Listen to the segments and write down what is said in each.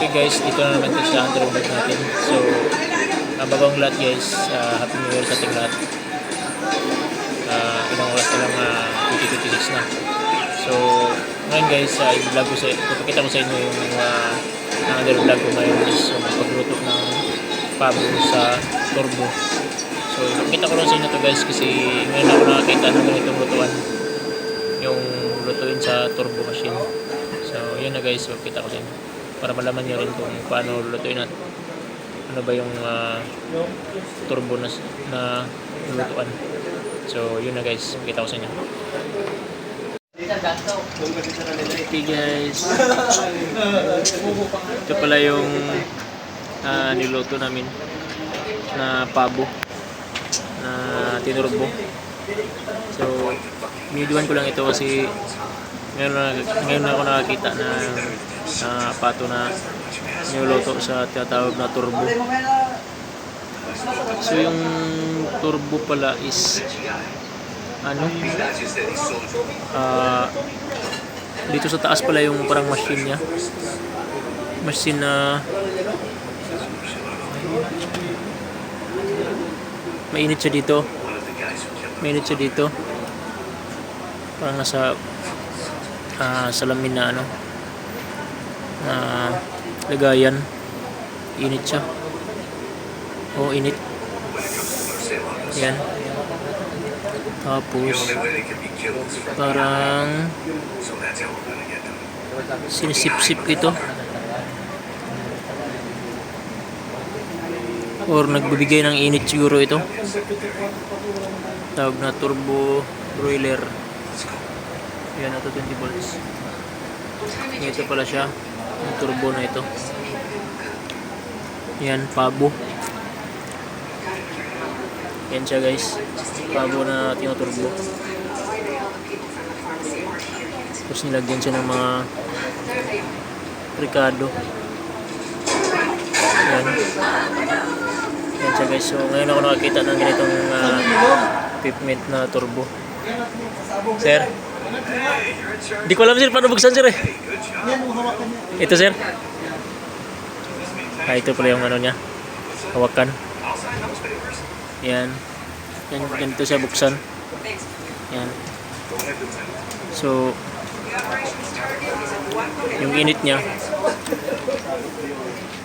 Okay guys, dito na naman ito sa Andrew Vlog natin. So, bagong lahat guys, Happy New Year sa ating lahat. Ilang oras na lang, 2026 na. So, ngayon guys, ipapakita ko sa inyo yung Andrew Vlog ko ngayon is pagluto ng pabo sa turbo. So, ipapakita ko lang sa inyo to guys kasi ngayon ako nakakita ng ganitong lutuan. Yung lutuin sa turbo machine. So, yun na guys, ipapakita ko sa inyo para malaman nyo rin kung paano lutuin at ano ba yung turbo na lutuan. So yun na guys, kita ko sa inyo. Okay guys, ito pala yung niluto namin na pabo na tinurbo. So iniduan ko lang ito kasi ngayon ako nakakita na pato na niluto sa tinatawag na turbo. So yung turbo pala is dito sa taas pala yung parang machine niya. Machine na mainit siya dito. Mainit siya dito. Parang nasa salamin na lagayan. Init siya. Oh, init. Yan. Tapos parang sinisip-sip ito. Or nagbibigay ng init siguro ito. Tawag na turbo broiler. Yan, ito 20 volts. Ito pala siya. Yung turbo na ito. Yan, pabo. Yan siya guys. Pabo na tinuturbo. Tapos nilagyan siya ng mga ricado. Yan. Yan siya guys. So ngayon ako nakakita ng ganitong pipment na turbo. Sir? Hindi ko alam sir paano buksan sir eh. Ito sir. Ito pala yung niya. Hawakan. Yan. Yan, ganito siya buksan. Yan. So, yung init niya.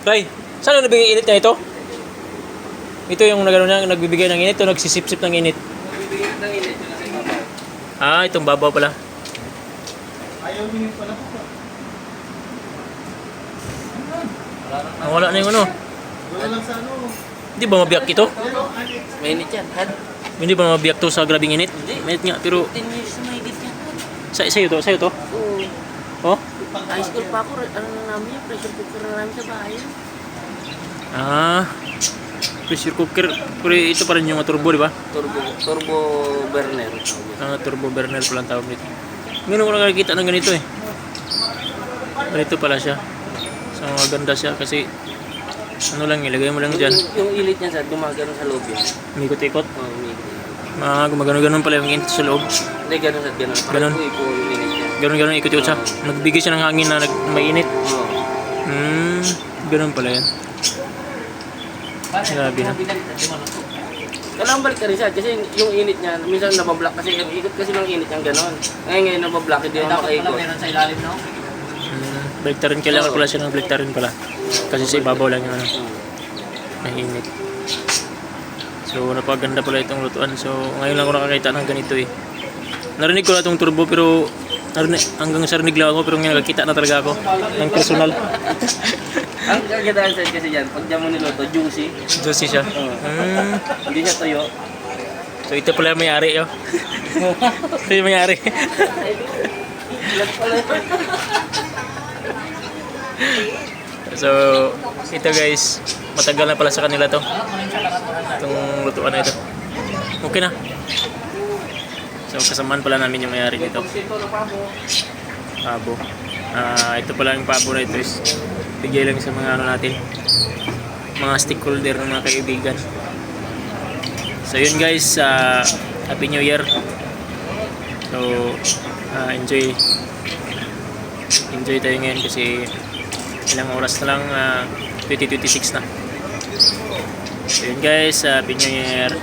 Ray, saan nagbibigay init niya ito? Ito yung nagbibigay ng init o nagsisip-sip ng init? Nagbibigay ng init. Itong babaw pala. Ayaw din pala po. Wala na yung ano. Wala lang sa ano. Hindi ba mabiyak ito? Mainit yan. Hindi ba mabiyak to sa grabing init? Mainit nga, pero 10 years na mainit yan. sa'yo to? Sa'yo to? Oo. Oh? High school pa ako, ano namin yung pressure cooker na namin sa bahay. Pressure cooker. Pero ito pa rin yung turbo, di ba? Turbo burner. Turbo burner pala ang tawag nito. Ngayon ko nakakita ng ganito eh. Ganito pala siya. So maganda siya kasi ano lang, ilagay mo lang dyan. Yung ilit niya sa gumagano sa loob yun. Umikot-ikot. Oo, umikot. Gumagano-ganon pala yung init sa loob. Hindi, gano'n sa gano'n. Ganon. Ipo yung init niya. Ganon-ganon, ikot-ikot siya. Nagbigay siya ng hangin na mainit. Oo. Ganon pala yan. Grabe na. Kailangan balik ka rin siya kasi yung init niya, minsan nabablock kasi yung ikot kasi ng init niyang gano'n. Ngayon nabablock, hindi yung makaikot. Meron sa ilalim, no? Baliktarin, kailangan pala siya ng baliktarin pala. Kasi sa ibabaw lang yung mainit. So napaganda pala itong lutuan. So ngayon lang ako nakakita ng ganito eh. Narinig ko na itong turbo pero hanggang sa rinig lang ako pero ngayon nakakita na talaga ako ng personal. Ang kagandaan sa kasi dyan, pag dyan mo niluto, juicy. Juicy siya. Hindi siya tuyo. So ito pala yung may-ari oh. Ito yung may-ari. So ito guys, matagal na pala sa kanila to. Itong lutuan na ito. Okay na. So kasamaan pala namin yung may-ari nito. Pabo. Ito pala yung pabo na ito is bigay lang sa mga natin, mga stakeholder ng mga kaibigan. So yun guys, Happy New Year. So enjoy tayo ngayon kasi ilang oras na lang, 2026 na. So yun guys, Happy New Year.